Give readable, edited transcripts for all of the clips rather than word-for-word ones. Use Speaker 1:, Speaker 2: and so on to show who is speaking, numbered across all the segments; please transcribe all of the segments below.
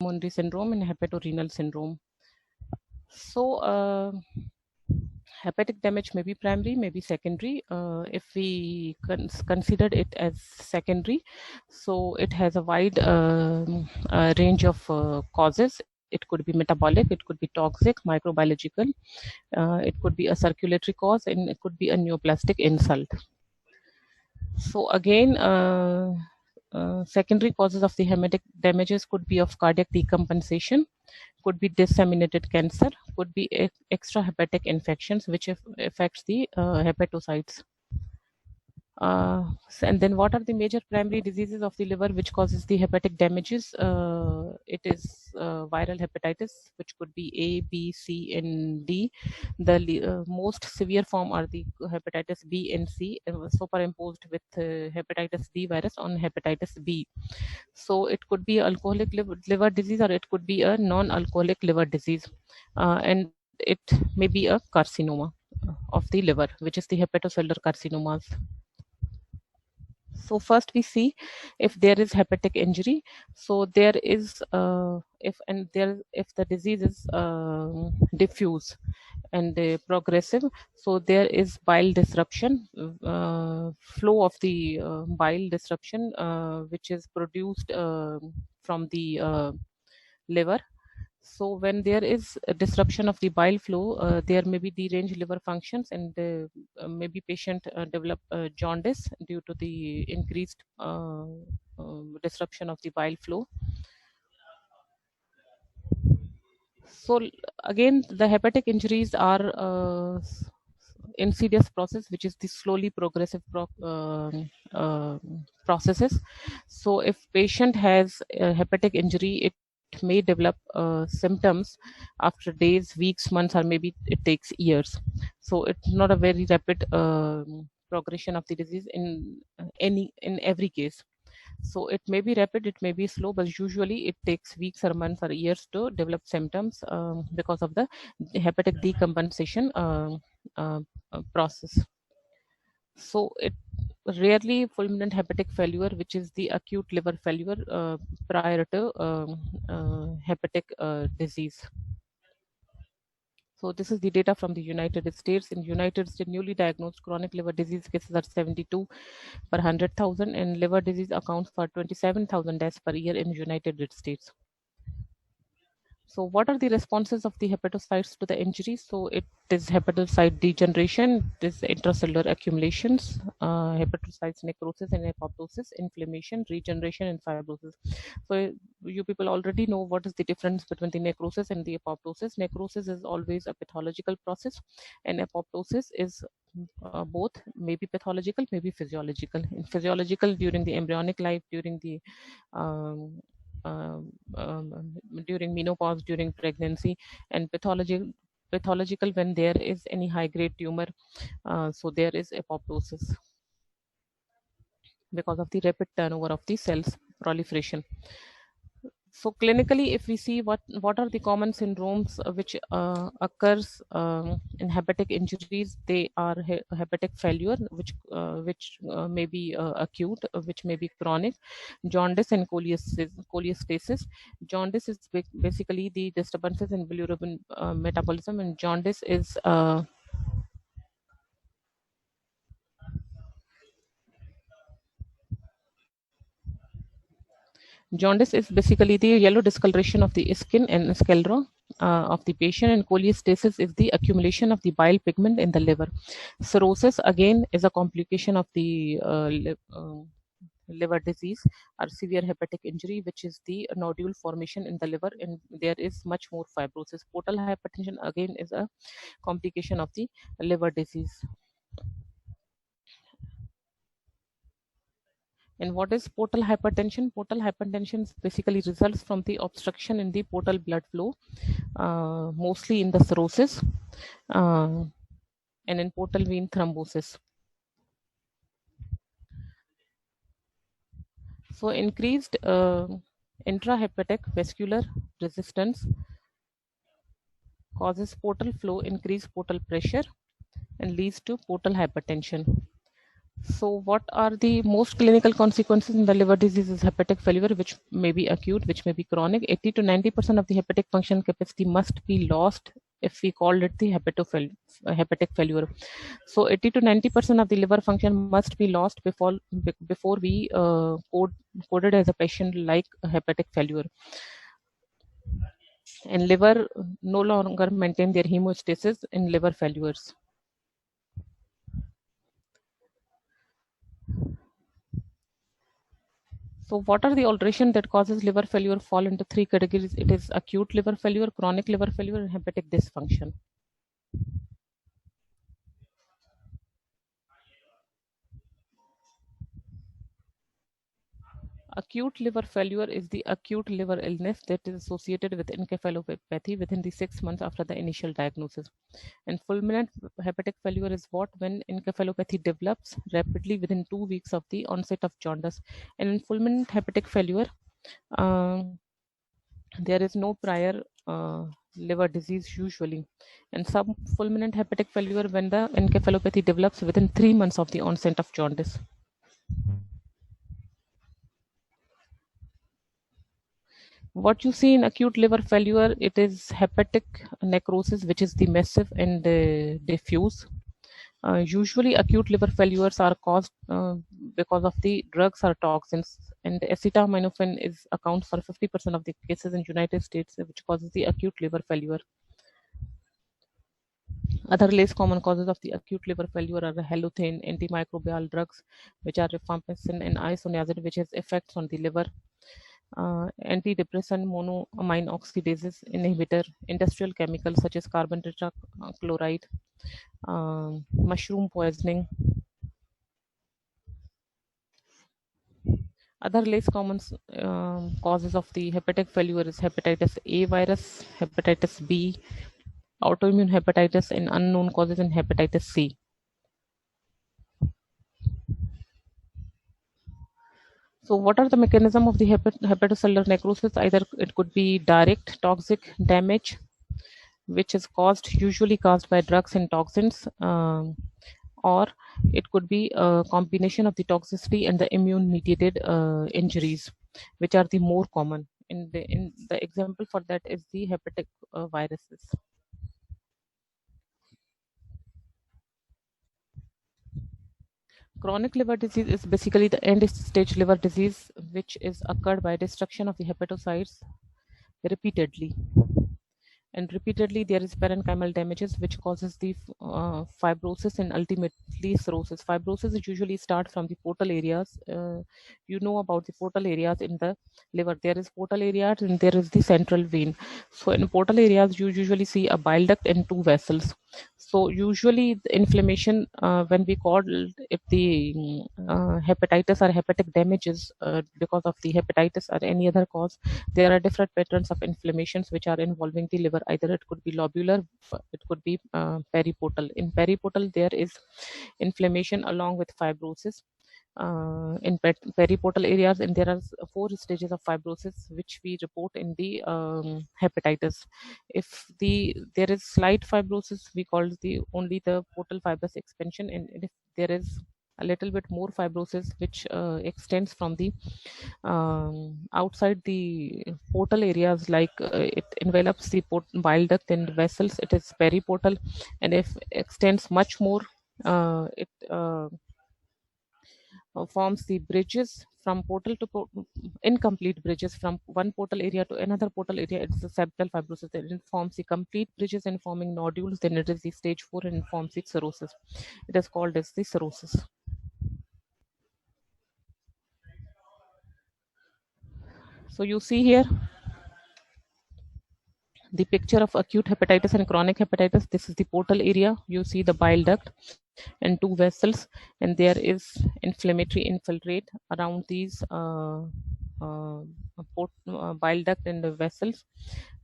Speaker 1: hepatopulmonary syndrome and hepatorenal syndrome. So hepatic damage may be primary, may be secondary. If we consider it as secondary, so it has a wide range of causes. It could be metabolic, it could be toxic, microbiological, it could be a circulatory cause, and it could be a neoplastic insult. So again, secondary causes of the hepatic damages could be of cardiac decompensation, could be disseminated cancer, could be extrahepatic infections, which affects the hepatocytes. And then what are the major primary diseases of the liver which causes the hepatic damages? It is viral hepatitis, which could be A, B, C, and D. The most severe form are the hepatitis B and C, superimposed with hepatitis D virus on hepatitis B. So it could be alcoholic liver disease, or it could be a non-alcoholic liver disease, and it may be a carcinoma of the liver, which is the hepatocellular carcinomas. So first we see if there is hepatic injury. So there is if the disease is diffuse and progressive, so there is bile disruption, flow of the bile disruption, which is produced from the liver. So when there is a disruption of the bile flow, there may be deranged liver functions, and maybe patient develop jaundice due to the increased disruption of the bile flow. So again, the hepatic injuries are insidious process, which is the slowly progressive processes. So if patient has a hepatic injury, it may develop symptoms after days, weeks, months, or maybe it takes years. So it's not a very rapid progression of the disease in every case. So it may be rapid, it may be slow, but usually it takes weeks or months or years to develop symptoms because of the hepatic decompensation process. So it rarely fulminant hepatic failure, which is the acute liver failure prior to hepatic disease. So this is the data from the United States. In United States, newly diagnosed chronic liver disease cases are 72 per 100,000, and liver disease accounts for 27,000 deaths per year in United States. So what are the responses of the hepatocytes to the injury? So it is hepatocyte degeneration, this intracellular accumulations, hepatocytes necrosis and apoptosis, inflammation, regeneration, and fibrosis. So you people already know what is the difference between the necrosis and the apoptosis. Necrosis is always a pathological process, and apoptosis is both, maybe pathological, maybe physiological. In physiological, during the embryonic life, during the during menopause, during pregnancy, and pathological when there is any high grade tumor. So there is apoptosis because of the rapid turnover of the cells proliferation. So clinically, if we see what are the common syndromes which occurs in hepatic injuries, they are hepatic failure, which may be acute, which may be chronic, jaundice and cholestasis. Jaundice is basically the disturbances in bilirubin metabolism, and jaundice is jaundice is basically the yellow discoloration of the skin and sclera of the patient, and cholestasis is the accumulation of the bile pigment in the liver. Cirrhosis again is a complication of the liver disease or severe hepatic injury, which is the nodule formation in the liver, and there is much more fibrosis. Portal hypertension again is a complication of the liver disease. And what is portal hypertension? Portal hypertension basically results from the obstruction in the portal blood flow, mostly in the cirrhosis and in portal vein thrombosis. So increased intrahepatic vascular resistance causes portal flow, increased portal pressure, and leads to portal hypertension. So what are the most clinical consequences in the liver disease is hepatic failure, which may be acute, which may be chronic. 80 to 90% of the hepatic function capacity must be lost if we call it the hepatic failure. So 80 to 90% of the liver function must be lost before we coded as a patient like a hepatic failure. And liver no longer maintain their hemostasis in liver failures. So what are the alterations that causes liver failure fall into three categories? It is acute liver failure, chronic liver failure, and hepatic dysfunction. Acute liver failure is the acute liver illness that is associated with encephalopathy within the 6 months after the initial diagnosis. And fulminant hepatic failure is what when encephalopathy develops rapidly within 2 weeks of the onset of jaundice. And in fulminant hepatic failure, there is no prior liver disease usually. And some fulminant hepatic failure when the encephalopathy develops within 3 months of the onset of jaundice. What you see in acute liver failure, it is hepatic necrosis, which is the massive and diffuse. Usually, acute liver failures are caused because of the drugs or toxins, and acetaminophen is accounts for 50% of the cases in United States, which causes the acute liver failure. Other less common causes of the acute liver failure are the halothane, antimicrobial drugs, which are rifampicin and isoniazid, which has effects on the liver. Antidepressant, monoamine oxidase inhibitor, industrial chemicals such as carbon tetrachloride, mushroom poisoning. Other less common causes of the hepatic failure is hepatitis A virus, hepatitis B, autoimmune hepatitis, and unknown causes in hepatitis C. So, what are the mechanism of the hepatocellular necrosis? Either it could be direct toxic damage, which is usually caused by drugs and toxins, or it could be a combination of the toxicity and the immune-mediated injuries, which are the more common. In the example for that is the hepatic viruses. Chronic liver disease is basically the end stage liver disease, which is occurred by destruction of the hepatocytes repeatedly. And repeatedly there is parenchymal damages which causes the fibrosis and ultimately cirrhosis. Fibrosis usually starts from the portal areas. You know about the portal areas in the liver. There is portal areas and there is the central vein. So in portal areas you usually see a bile duct and two vessels. So usually the inflammation, when we call if the hepatitis or hepatic damages because of the hepatitis or any other cause, there are different patterns of inflammations which are involving the liver. Either it could be lobular, it could be periportal. In periportal, there is inflammation along with fibrosis. In periportal areas, and there are 4 stages of fibrosis which we report in the hepatitis. If there is slight fibrosis, we call the only the portal fibrous expansion, and if there is a little bit more fibrosis which extends from the outside the portal areas, like it envelops the bile duct and vessels, it is periportal. And if extends much more, it forms the bridges from portal to incomplete bridges from one portal area to another portal area. It's the septal fibrosis. Then it forms the complete bridges and forming nodules. Then it is the stage 4 and forms the cirrhosis. It is called as the cirrhosis. So you see here the picture of acute hepatitis and chronic hepatitis. This is the portal area. You see the bile duct and two vessels, and there is inflammatory infiltrate around these bile duct and the vessels.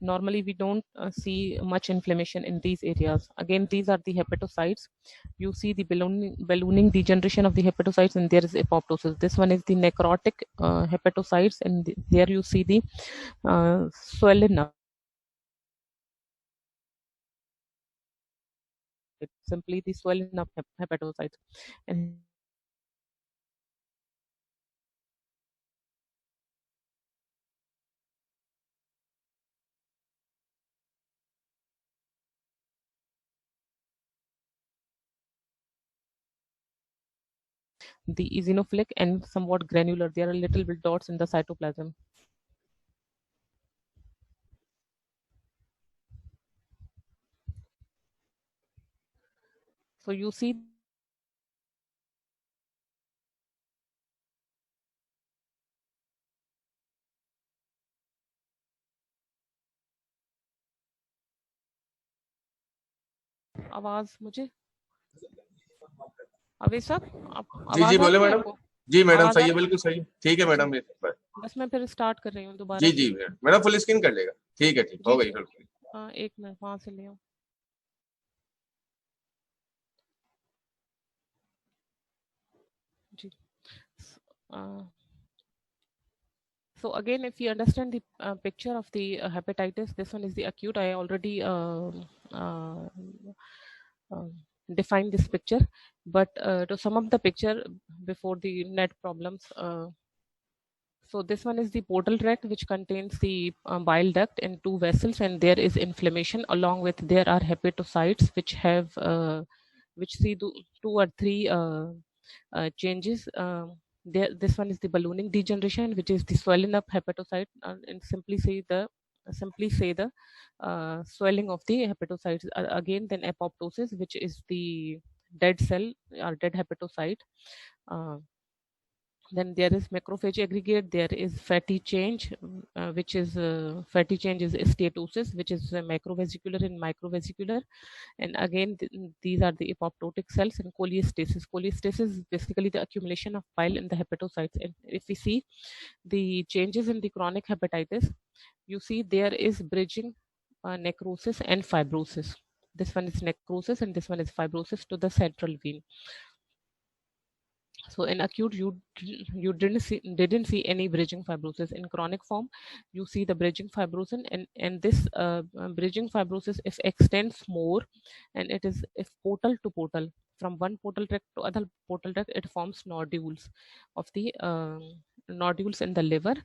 Speaker 1: Normally, we don't see much inflammation in these areas. Again, these are the hepatocytes. You see the ballooning degeneration of the hepatocytes, and there is apoptosis. This one is the necrotic hepatocytes, and there you see the swelling up. It's simply the swelling of hepatocytes. And the eosinophilic and somewhat granular. There are little bit dots in the cytoplasm. So you see आवाज मुझे अवेश साहब
Speaker 2: जी जी
Speaker 1: आवाज आ
Speaker 2: बोले
Speaker 1: रही है
Speaker 2: madam.
Speaker 1: आपको?
Speaker 2: जी madam
Speaker 1: आवाज आ
Speaker 2: सही है,
Speaker 1: रही
Speaker 2: बिल्कुल सही है, ठीक है
Speaker 1: जी
Speaker 2: मैडम।
Speaker 1: बस मैं फिर स्टार्ट कर रही हूँ दोबारा
Speaker 2: जी
Speaker 1: से।
Speaker 2: जी मैडम फुल स्क्रीन कर लेगा, ठीक है, ठीक हो
Speaker 1: जी
Speaker 2: गई
Speaker 1: जी
Speaker 2: बिल्कुल।
Speaker 1: हाँ, एक मिनट वहां से ले आओ। जी so again, if you understand the picture of the hepatitis, this one is the acute. I already uh, defined this picture, but to sum up the picture before the net problems, so this one is the portal tract, which contains the bile duct and two vessels, and there is inflammation. Along with there are hepatocytes, which have which see two or three changes. There, this one is the ballooning degeneration, which is the swelling up hepatocyte, and simply say the swelling of the hepatocytes. Again, then apoptosis, which is the dead cell or dead hepatocyte. Then there is macrophage aggregate. There is fatty change, which is fatty change is steatosis, which is macrovesicular and microvesicular. And again, these are the apoptotic cells. And cholestasis. Cholestasis is basically the accumulation of bile in the hepatocytes. And if we see the changes in the chronic hepatitis, you see there is bridging necrosis and fibrosis. This one is necrosis and this one is fibrosis to the central vein. So in acute, you didn't see any bridging fibrosis. In chronic form, you see the bridging fibrosis, and this bridging fibrosis, if extends more, and it is if portal to portal, from one portal tract to other portal tract, it forms nodules of the nodules in the liver.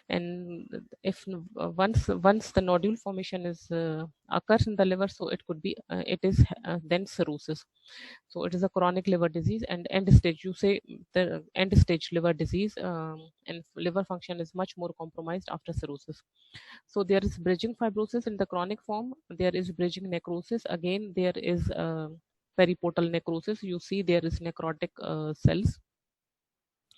Speaker 1: And if once the nodule formation is occurs in the liver, so it could be it is then cirrhosis. So it is a chronic liver disease. And end stage, you say the end stage liver disease, and liver function is much more compromised after cirrhosis. So there is bridging fibrosis in the chronic form. There is bridging necrosis. Again, there is periportal necrosis. You see there is necrotic cells.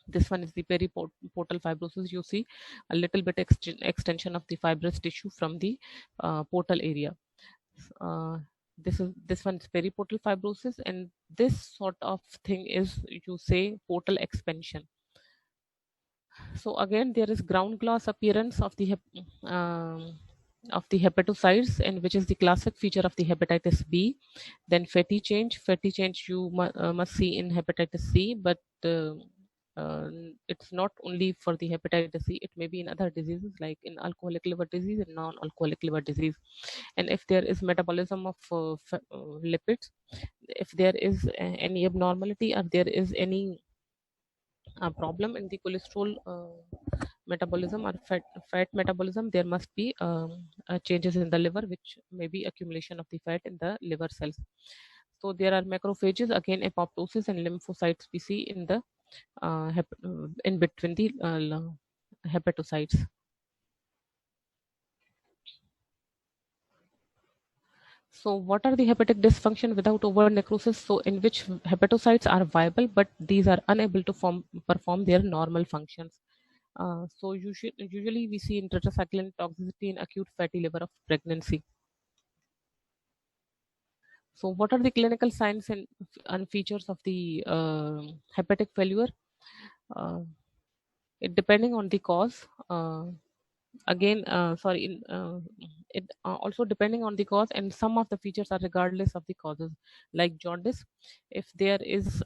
Speaker 1: This one is the periportal fibrosis. You see a little bit extension of the fibrous tissue from the portal area. Uh, this one is periportal fibrosis, and this sort of thing is, you say, portal expansion. So again, there is ground glass appearance of the hepatocytes, and which is the classic feature of the hepatitis B. Then fatty change. Fatty change you must see in hepatitis C, but uh, it's not only for the hepatitis C. It may be in other diseases like in alcoholic liver disease and non-alcoholic liver disease. And if there is metabolism of lipids, if there is any abnormality, or there is any problem in the cholesterol metabolism or fat metabolism, there must be changes in the liver, which may be accumulation of the fat in the liver cells. So there are macrophages, again apoptosis, and lymphocytes we see in the in between the hepatocytes. So what are the hepatic dysfunction without overt necrosis? So in which hepatocytes are viable, but these are unable to perform their normal functions. So usually we see tetracycline toxicity in acute fatty liver of pregnancy. So what are the clinical signs and features of the hepatic failure? It depending on the cause. Again, it also depending on the cause, and some of the features are regardless of the causes, like jaundice. If there is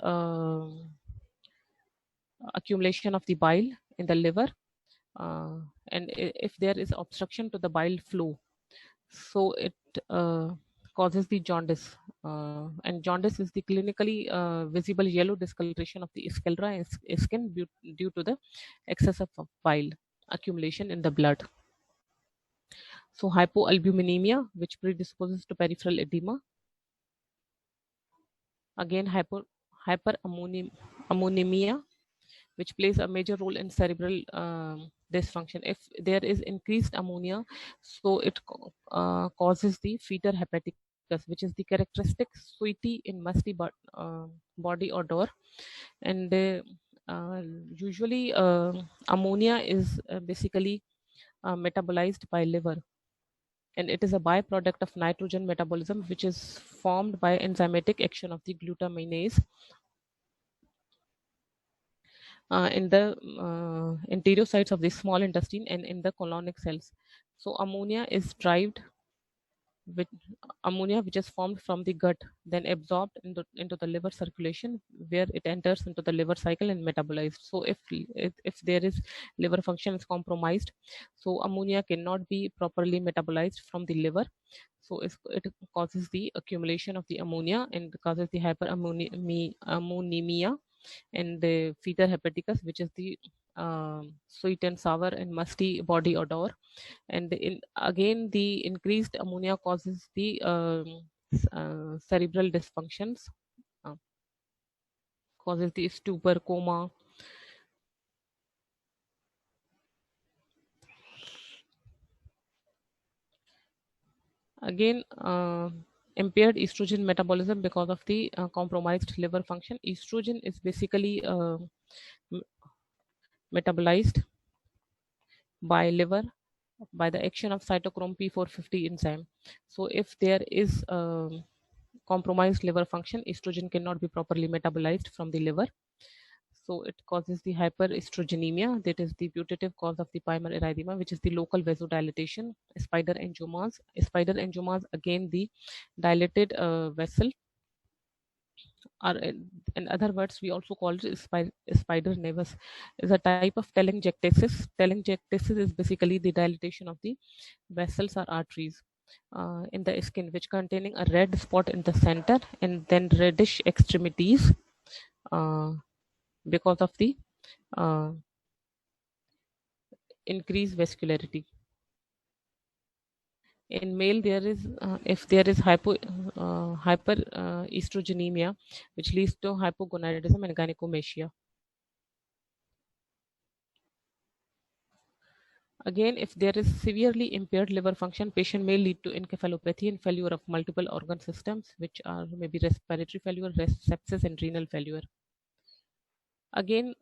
Speaker 1: accumulation of the bile in the liver, and if there is obstruction to the bile flow, so it causes the jaundice. And jaundice is the clinically visible yellow discoloration of the sclera and skin due to the excess of bile accumulation in the blood. So hypoalbuminemia, which predisposes to peripheral edema. Again, hyperammonemia, which plays a major role in cerebral dysfunction. If there is increased ammonia, so it causes the fetor hepaticus, which is the characteristic sweety in musty body odor. And usually ammonia is basically metabolized by liver, and it is a byproduct of nitrogen metabolism, which is formed by enzymatic action of the glutaminase in the enterocytes of the small intestine and in the colonic cells. So ammonia is derived with ammonia, which is formed from the gut, then absorbed into the liver circulation, where it enters into the liver cycle and metabolized. So if there is liver function is compromised, so ammonia cannot be properly metabolized from the liver. So it causes the accumulation of the ammonia and causes the hyperammonemia and the fetor hepaticus, which is the sweet and sour and musty body odor. And again, the increased ammonia causes the cerebral dysfunctions, causes the stupor, coma. Again, impaired estrogen metabolism because of the compromised liver function. Estrogen is basically metabolized by liver by the action of cytochrome P450 enzyme. So if there is compromised liver function, estrogen cannot be properly metabolized from the liver. So it causes the hyperestrogenemia, that is the putative cause of the Pymar erythema, which is the local vasodilatation. Spider angiomas. Spider angiomas, again the dilated vessel, or in other words, we also call it spider nevus, is a type of telangiectasis. Telangiectasis is basically the dilatation of the vessels or arteries in the skin, which containing a red spot in the center and then reddish extremities because of the increased vascularity. In male, there is if there is hyperestrogenemia, which leads to hypogonadism and gynecomastia. Again, if there is severely impaired liver function, patient may lead to encephalopathy and failure of multiple organ systems, which are maybe respiratory failure, sepsis, and renal failure. Again,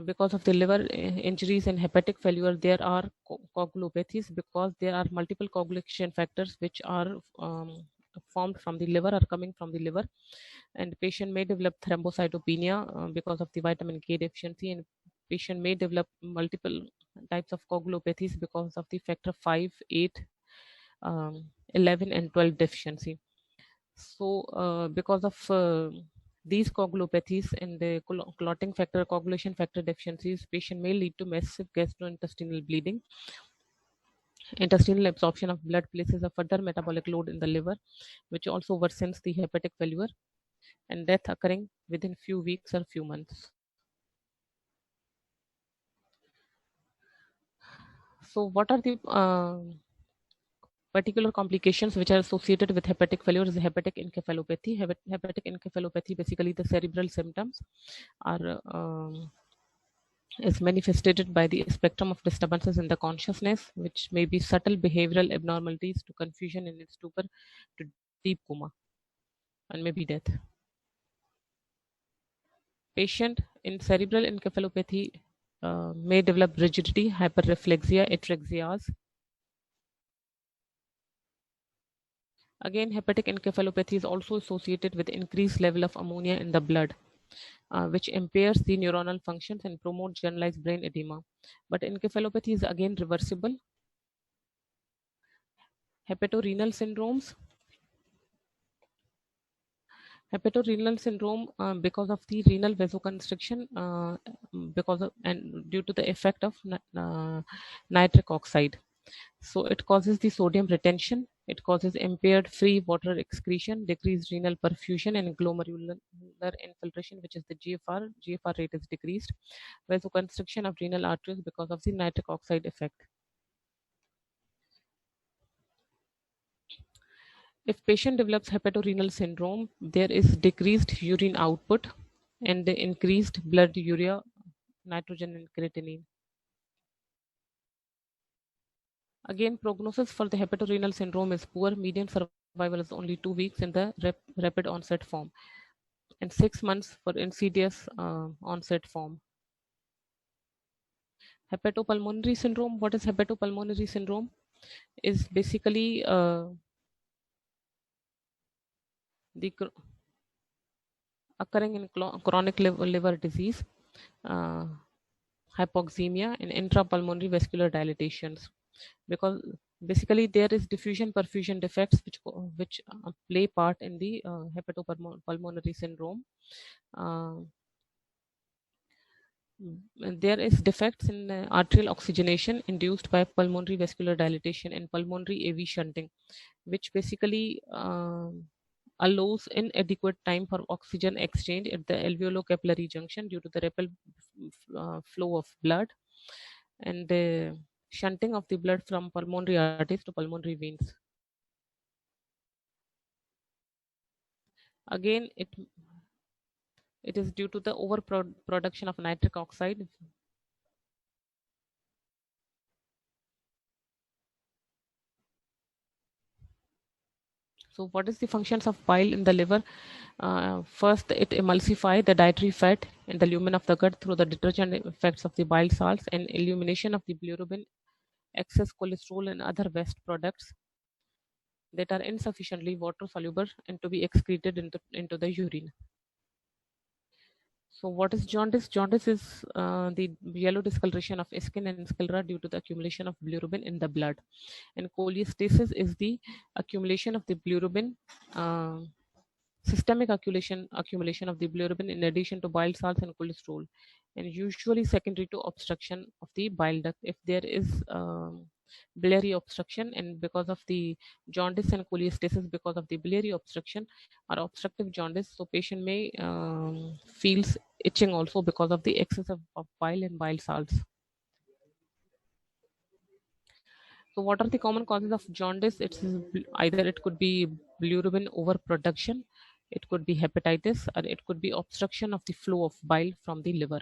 Speaker 1: because of the liver injuries and hepatic failure, there are coagulopathies because there are multiple coagulation factors which are formed from the liver or coming from the liver, and patient may develop thrombocytopenia because of the vitamin K deficiency, and patient may develop multiple types of coagulopathies because of the factor 5, 8, 11, and 12 deficiency. So because of these coagulopathies and the clotting factor, coagulation factor deficiencies, patient may lead to massive gastrointestinal bleeding. Intestinal absorption of blood places a further metabolic load in the liver, which also worsens the hepatic failure, and death occurring within few weeks or few months. So what are the particular complications which are associated with hepatic failure? Is hepatic encephalopathy. Hepatic encephalopathy, basically the cerebral symptoms are is manifested by the spectrum of disturbances in the consciousness, which may be subtle behavioral abnormalities to confusion and stupor to deep coma and maybe death. Patient in cerebral encephalopathy may develop rigidity, hyperreflexia, atraxias. Again, hepatic encephalopathy is also associated with increased level of ammonia in the blood, which impairs the neuronal functions and promotes generalized brain edema. But encephalopathy is again reversible. Hepatorenal syndromes. Hepatorenal syndrome because of the renal vasoconstriction because of and due to the effect of nitric oxide. So it causes the sodium retention, it causes impaired free water excretion, decreased renal perfusion, and glomerular infiltration, which is the GFR. GFR rate is decreased. Vasoconstriction of renal arteries because of the nitric oxide effect. If patient develops hepatorenal syndrome, there is decreased urine output and the increased blood urea nitrogen and creatinine. Again, prognosis for the hepatorenal syndrome is poor. Median survival is only 2 weeks in the rapid onset form and 6 months for insidious onset form. Hepatopulmonary syndrome. What is hepatopulmonary syndrome? Is basically the occurring in chronic liver disease, hypoxemia, and intrapulmonary vascular dilatations. Because basically there is diffusion perfusion defects which play part in the hepatopulmonary syndrome. There is defects in arterial oxygenation induced by pulmonary vascular dilatation and pulmonary AV shunting, which basically allows inadequate time for oxygen exchange at the alveolo-capillary junction due to the rapid flow of blood and the shunting of the blood from pulmonary arteries to pulmonary veins. Again, it is due to the overproduction of nitric oxide. So what is the functions of bile in the liver? First, it emulsify the dietary fat in the lumen of the gut through the detergent effects of the bile salts and elimination of the bilirubin, excess cholesterol, and other waste products that are insufficiently water soluble and to be excreted into the urine. So what is jaundice? Jaundice is the yellow discoloration of skin and sclera due to the accumulation of bilirubin in the blood. And cholestasis is the accumulation of the bilirubin, systemic accumulation of the bilirubin in addition to bile salts and cholesterol, and usually secondary to obstruction of the bile duct. If there is biliary obstruction, and because of the jaundice and cholestasis because of the biliary obstruction or obstructive jaundice, so patient may feels itching also because of the excess of bile and bile salts. So what are the common causes of jaundice? It's either it could be bilirubin overproduction, it could be hepatitis, or it could be obstruction of the flow of bile from the liver.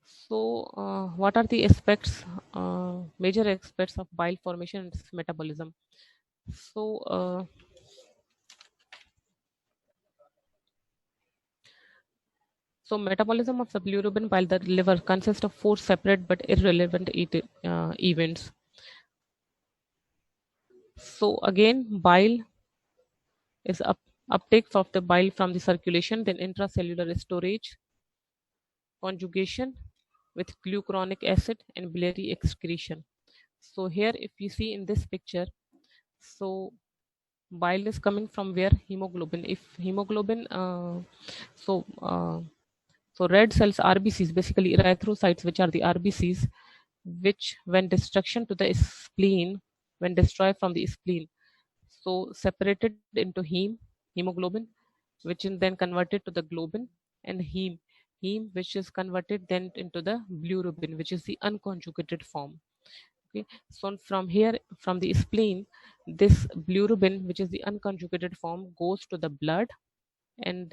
Speaker 1: So what are the aspects, major aspects of bile formation and its metabolism? So metabolism of the bilirubin by the liver consists of 4 separate but irrelevant events. So again, bile is uptake of the bile from the circulation, then intracellular storage, conjugation with glucuronic acid, and biliary excretion. So here if you see in this picture, so bile is coming from where? Hemoglobin. If hemoglobin, so red cells, RBCs, basically erythrocytes, which are the RBCs, which when destruction to the spleen, when destroyed from the spleen, so separated into hemoglobin, which is then converted to the globin, and heme, which is converted then into the bilirubin, which is the unconjugated form. Okay, so from here, from the spleen, this bilirubin, which is the unconjugated form, goes to the blood and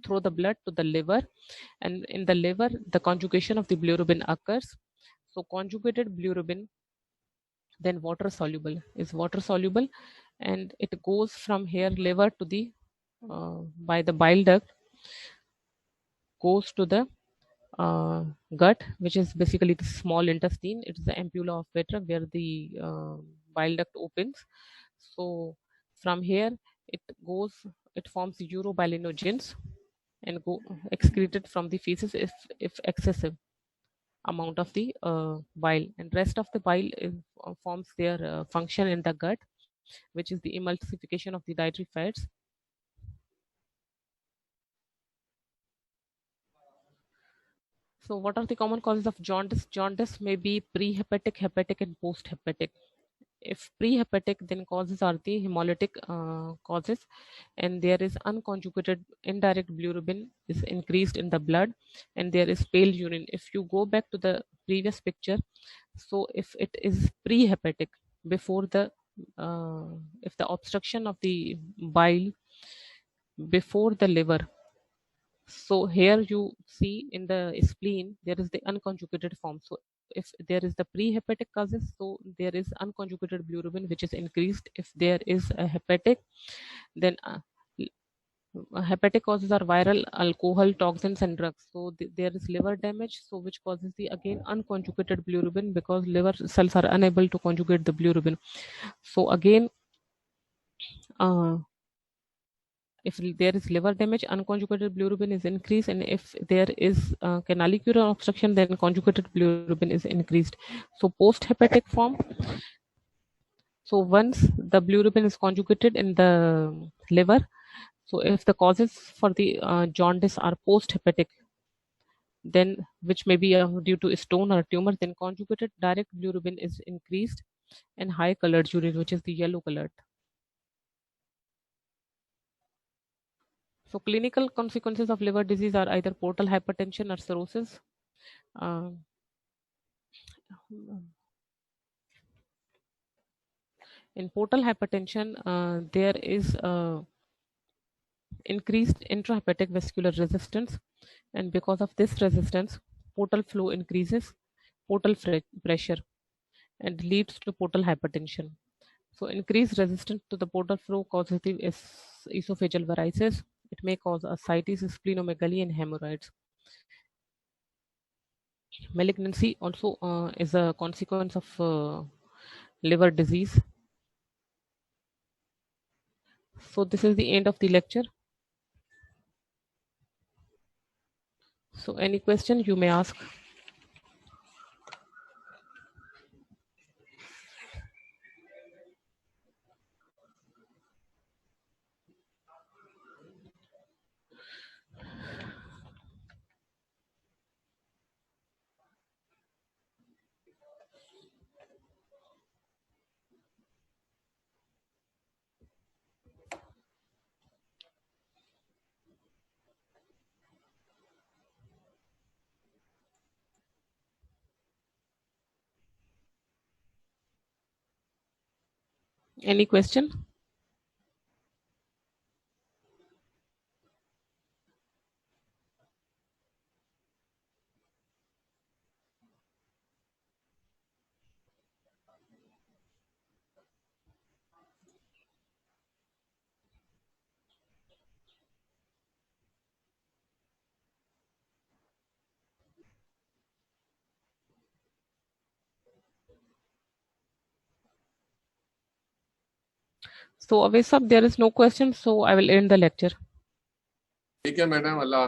Speaker 1: through the blood to the liver, and in the liver the conjugation of the bilirubin occurs. So conjugated bilirubin then water soluble and it goes from here liver to the by the bile duct, goes to the gut, which is basically the small intestine. It's the ampulla of Vetter where the bile duct opens. So from here it forms urobilinogens and go excreted from the feces if excessive amount of the bile, and rest of the bile forms their function in the gut, which is the emulsification of the dietary fats. So what are the common causes of jaundice? Jaundice may be prehepatic, hepatic, and posthepatic. If prehepatic, then causes are the hemolytic causes, and there is unconjugated indirect bilirubin is increased in the blood, and there is pale urine. If you go back to the previous picture, so if it is prehepatic, before the if the obstruction of the bile before the liver. So here you see in the spleen there is the unconjugated form. So if there is the pre-hepatic causes, so there is unconjugated bilirubin which is increased. If there is a hepatic, then hepatic causes are viral, alcohol, toxins, and drugs. So there is liver damage, so which causes the again unconjugated bilirubin because liver cells are unable to conjugate the bilirubin. So again, if there is liver damage, unconjugated bilirubin is increased, and if there is canalicular obstruction, then conjugated bilirubin is increased. So post-hepatic form. So once the bilirubin is conjugated in the liver, so if the causes for the jaundice are post-hepatic, then which may be due to stone or tumor, then conjugated direct bilirubin is increased, and high colored urine, which is the yellow colored. So clinical consequences of liver disease are either portal hypertension or cirrhosis. In portal hypertension, there is increased intrahepatic vascular resistance, and because of this resistance, portal flow increases, portal pressure, and leads to portal hypertension. So increased resistance to the portal flow causes the esophageal varices. It may cause ascites, splenomegaly, and hemorrhoids. Malignancy also is a consequence of liver disease. So this is the end of the lecture. So any question you may ask. Any question? So Avesab, there is no question, so I will end the lecture.
Speaker 2: ठीक है madam, अल्लाह